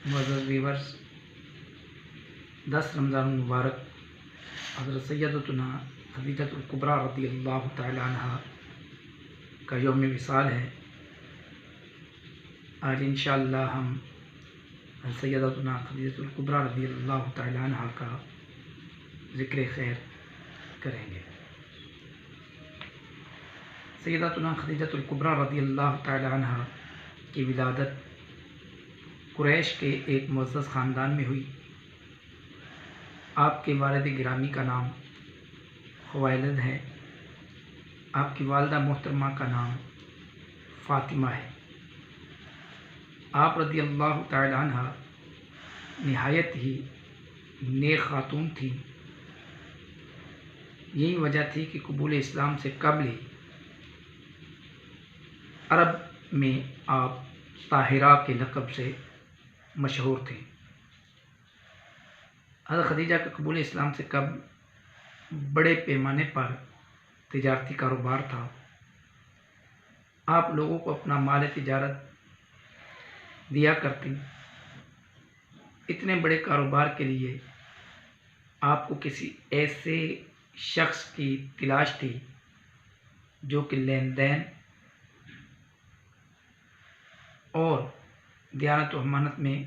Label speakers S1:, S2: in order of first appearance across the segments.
S1: معزز ویورز، 10 رمضان المبارک حضرت سیدتنا خدیجۃ الکبریٰ رضی اللہ تعالی عنہ کا یوم وصال ہے۔ آج انشاءاللہ ہم سیدتنا خدیجۃ الکبریٰ رضی اللہ تعالی عنہ کا ذکر خیر کریں گے۔ سیدتنا خدیجۃ الکبریٰ رضی اللہ تعالی عنہ کی ولادت قریش کے ایک معزز خاندان میں ہوئی۔ آپ کے والد گرامی کا نام خویلد ہے۔ آپ کی والدہ محترمہ کا نام فاطمہ ہے۔ آپ رضی اللہ تعالی عنہ نہایت ہی نیک خاتون تھی۔ یہی وجہ تھی کہ قبول اسلام سے قبل ہی عرب میں آپ طاہرہ کے لقب سے مشہور تھے۔ حضرت خدیجہ کا قبول اسلام سے قبل بڑے پیمانے پر تجارتی کاروبار تھا۔ آپ لوگوں کو اپنا مال تجارت دیا کرتی۔ اتنے بڑے کاروبار کے لیے آپ کو کسی ایسے شخص کی تلاش تھی جو کہ لین دین اور دیانت و امانت میں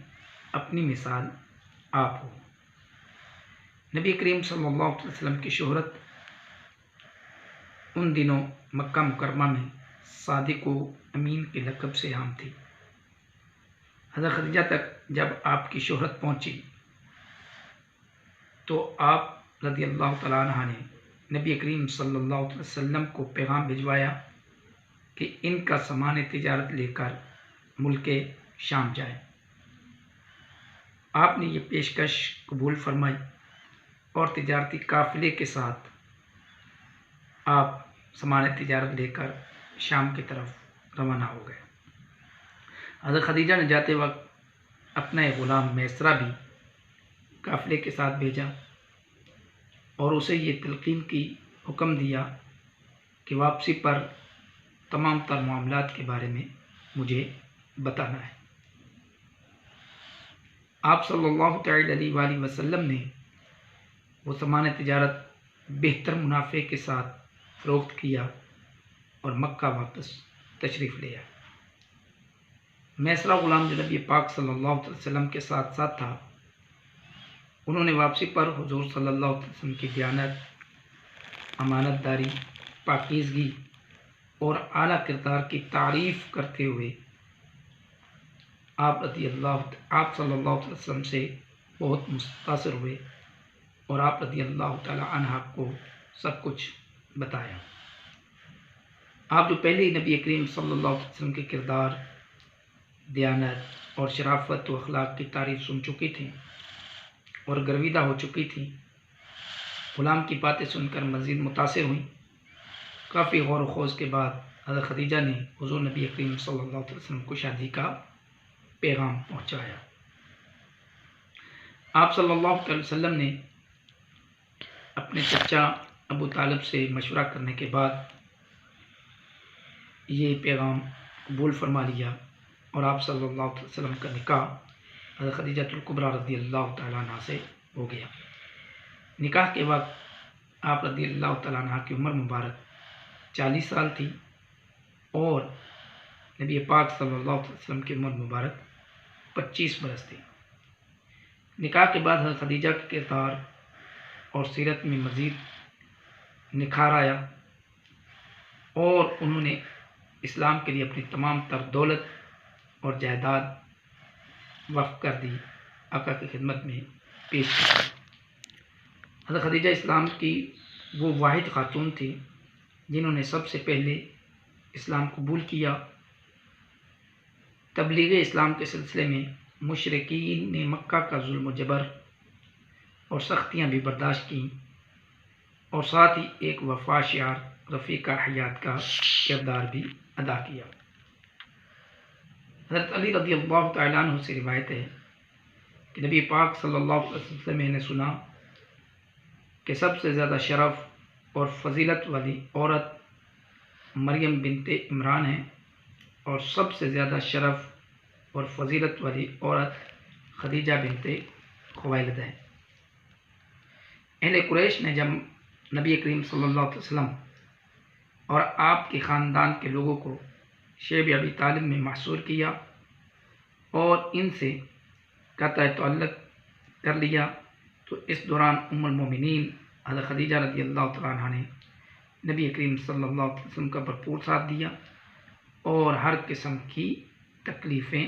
S1: اپنی مثال آپ ہو۔ نبی کریم صلی اللہ علیہ وسلم کی شہرت ان دنوں مکہ مکرمہ میں صادق و امین کے لقب سے عام تھی۔ حضرت خدیجہ تک جب آپ کی شہرت پہنچی تو آپ رضی اللہ تعالیٰ عنہ نے نبی کریم صلی اللہ علیہ وسلم کو پیغام بھجوایا کہ ان کا سامان تجارت لے کر ملک شام جائے۔ آپ نے یہ پیشکش قبول فرمائی اور تجارتی قافلے کے ساتھ آپ سامان تجارت لے کر شام کی طرف روانہ ہو گئے۔ حضرت خدیجہ نے جاتے وقت اپنا ایک غلام میسرہ بھی قافلے کے ساتھ بھیجا اور اسے یہ تلقین کی حکم دیا کہ واپسی پر تمام تر معاملات کے بارے میں مجھے بتانا ہے۔ آپ صلی اللہ تعالی علیہ وآلہ وسلم نے وہ سامان تجارت بہتر منافع کے ساتھ فروخت کیا اور مکہ واپس تشریف لے آئے۔ میسرہ غلام جو نبی پاک صلی اللہ علیہ وسلم کے ساتھ ساتھ تھا، انہوں نے واپسی پر حضور صلی اللہ علیہ وسلم کی دیانت، امانت داری، پاکیزگی اور اعلیٰ کردار کی تعریف کرتے ہوئے آپ صلی اللہ علیہ وسلم سے بہت متاثر ہوئے اور آپ رضی اللہ تعالی عنہ کو سب کچھ بتایا۔ آپ جو پہلے ہی نبی کریم صلی اللہ علیہ وسلم کے کردار، دیانت اور شرافت و اخلاق کی تعریف سن چکی تھیں اور گرویدہ ہو چکی تھیں، غلام کی باتیں سن کر مزید متاثر ہوئیں۔ کافی غور و خوض کے بعد حضرت خدیجہ نے حضور نبی کریم صلی اللہ علیہ وسلم کو شادی کا پیغام پہنچایا۔ آپ صلی اللہ علیہ وسلم نے اپنے چچا ابو طالب سے مشورہ کرنے کے بعد یہ پیغام قبول فرما لیا اور آپ صلی اللہ علیہ وسلم کا نکاح حضرت خدیجۃ الکبریٰ رضی اللہ تعالیٰ عنہ سے ہو گیا۔ نکاح کے وقت آپ رضی اللہ تعالیٰ عنہ کی عمر مبارک 40 سال تھی اور نبی پاک صلی اللہ علیہ وسلم کی عمر مبارک 25 برس تھی۔ نکاح کے بعد حضرت خدیجہ کے کردار اور سیرت میں مزید نکھار آیا اور انہوں نے اسلام کے لیے اپنی تمام تر دولت اور جائیداد وقف کر دی، آقا کی خدمت میں پیش کی۔ حضرت خدیجہ اسلام کی وہ واحد خاتون تھی جنہوں نے سب سے پہلے اسلام قبول کیا۔ تبلیغ اسلام کے سلسلے میں مشرکین نے مکہ کا ظلم و جبر اور سختیاں بھی برداشت کیں اور ساتھ ہی ایک وفا شعار رفیقہ حیات کا کردار بھی ادا کیا۔ حضرت علی رضی اللہ تعالیٰ عنہ سے روایت ہے کہ نبی پاک صلی اللہ علیہ وسلم سے میں نے سنا کہ سب سے زیادہ شرف اور فضیلت والی عورت مریم بنت عمران ہے اور سب سے زیادہ شرف اور فضیلت والی عورت خدیجہ بنت خویلد ہے۔ اہل قریش نے جب نبی کریم صلی اللہ علیہ وسلم اور آپ کے خاندان کے لوگوں کو شیب ابی طالب میں محصور کیا اور ان سے قطع تعلق کر لیا، تو اس دوران ام المومنین حضرت خدیجہ رضی اللہ تعالیٰ عنہ نے نبی کریم صلی اللہ علیہ وسلم کا بھرپور ساتھ دیا اور ہر قسم کی تکلیفیں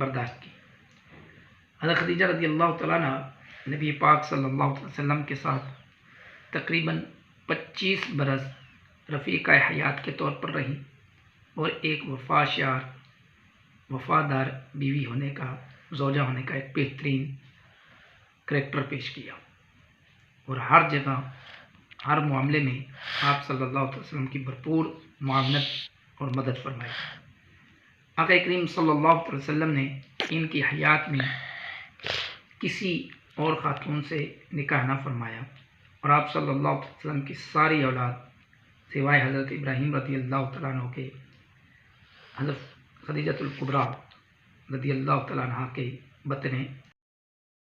S1: برداشت کی۔ حضرت خدیجہ رضی اللہ تعالیٰ عنہ نبی پاک صلی اللہ علیہ وسلم کے ساتھ تقریباً 25 برس رفیقہ حیات کے طور پر رہیں اور ایک وفادار بیوی ہونے کا، زوجہ ہونے کا ایک بہترین کریکٹر پیش کیا، اور ہر جگہ ہر معاملے میں آپ صلی اللہ علیہ وسلم کی بھرپور معاونت اور مدد فرمائی۔ آقا کریم صلی اللہ علیہ وسلم نے ان کی حیات میں کسی اور خاتون سے نکاح نہ فرمایا، اور آپ صلی اللہ علیہ وسلم کی ساری اولاد سوائے حضرت ابراہیم رضی اللہ تعالیٰ عنہ کے، حضرت خدیجہ الکبریٰ رضی اللہ تعالیٰ عنہ کے بطن